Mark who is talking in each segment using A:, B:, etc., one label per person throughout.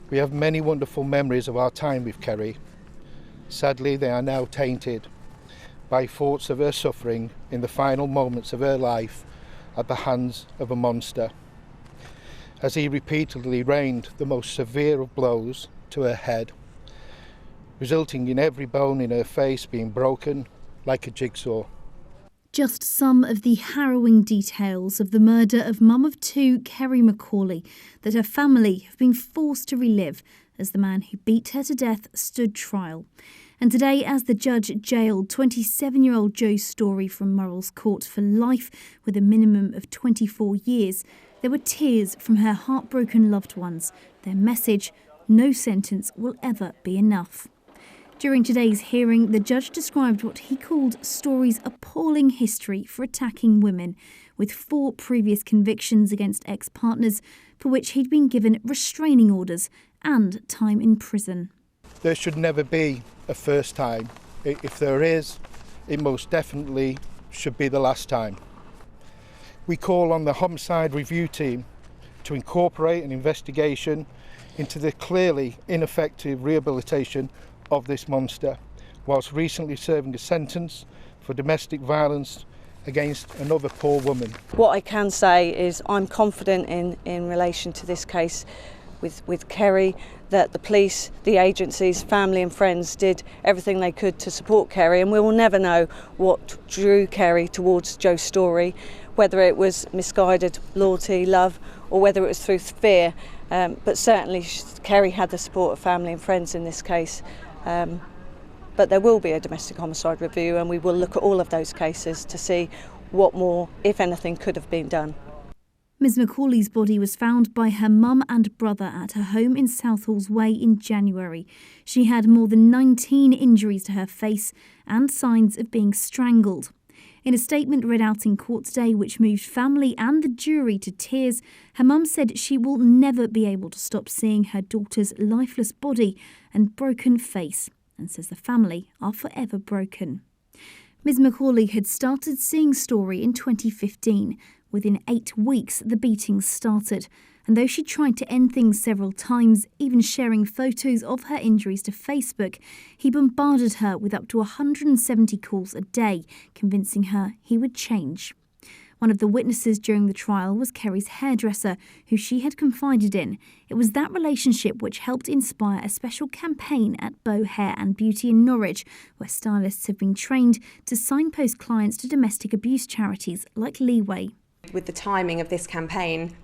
A: We have many wonderful memories of our time with Kerri. Sadly, they are now tainted by thoughts of her suffering in the final moments of her life at the hands of a monster, as he repeatedly rained the most severe of blows to her head, resulting in every bone in her face being broken like a jigsaw.
B: Just some of the harrowing details of the murder of mum of two, Kerri McAuley, that her family have been forced to relive as the man who beat her to death stood trial. And today, as the judge jailed 27-year-old Joe Storey from Murrells Court for life with a minimum of 24 years, there were tears from her heartbroken loved ones. Their message: no sentence will ever be enough. During today's hearing, the judge described what he called Storey's appalling history for attacking women, with 4 previous convictions against ex-partners for which he'd been given restraining orders and time in prison.
A: There should never be a first time. If there is, it most definitely should be the last time. We call on the Homicide Review Team to incorporate an investigation into the clearly ineffective rehabilitation of this monster, whilst recently serving a sentence for domestic violence against another poor woman.
C: What I can say is I'm confident in relation to this case with Kerri, that the police, the agencies, family and friends did everything they could to support Kerri, and we will never know what drew Kerri towards Joe Storey, whether it was misguided loyalty, love, or whether it was through fear. But certainly Kerri had the support of family and friends in this case. But there will be a domestic homicide review, and we will look at all of those cases to see what more, if anything, could have been done.
B: Ms McAuley's body was found by her mum and brother at her home in Southalls Way in January. She had more than 19 injuries to her face and signs of being strangled. In a statement read out in court today, which moved family and the jury to tears, her mum said she will never be able to stop seeing her daughter's lifeless body and broken face, and says the family are forever broken. Ms McAuley had started seeing Storey in 2015. Within 8 weeks, the beatings started, and though she tried to end things several times, even sharing photos of her injuries to Facebook, he bombarded her with up to 170 calls a day, convincing her he would change. One of the witnesses during the trial was Kerri's hairdresser, who she had confided in. It was that relationship which helped inspire a special campaign at Bow Hair and Beauty in Norwich, where stylists have been trained to signpost clients to domestic abuse charities like Leeway.
D: With the timing of this campaign,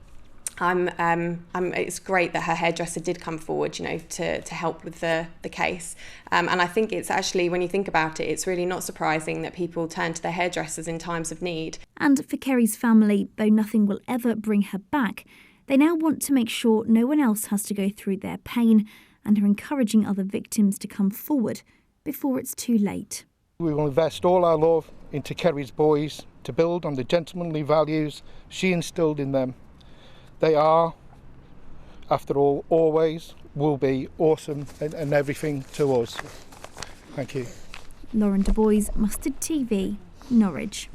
D: it's great that her hairdresser did come forward, to help with the case. And I think it's actually, when you think about it, it's really not surprising that people turn to their hairdressers in times of need. And
B: for Kerri's family, though nothing will ever bring her back, they now want to make sure no one else has to go through their pain, and are encouraging other victims to come forward before it's too late.
A: We will invest all our love into Kerri's boys to build on the gentlemanly values she instilled in them. They are, after all, always will be awesome and everything to us. Thank you.
B: Lauren Du Bois, Mustard TV, Norwich.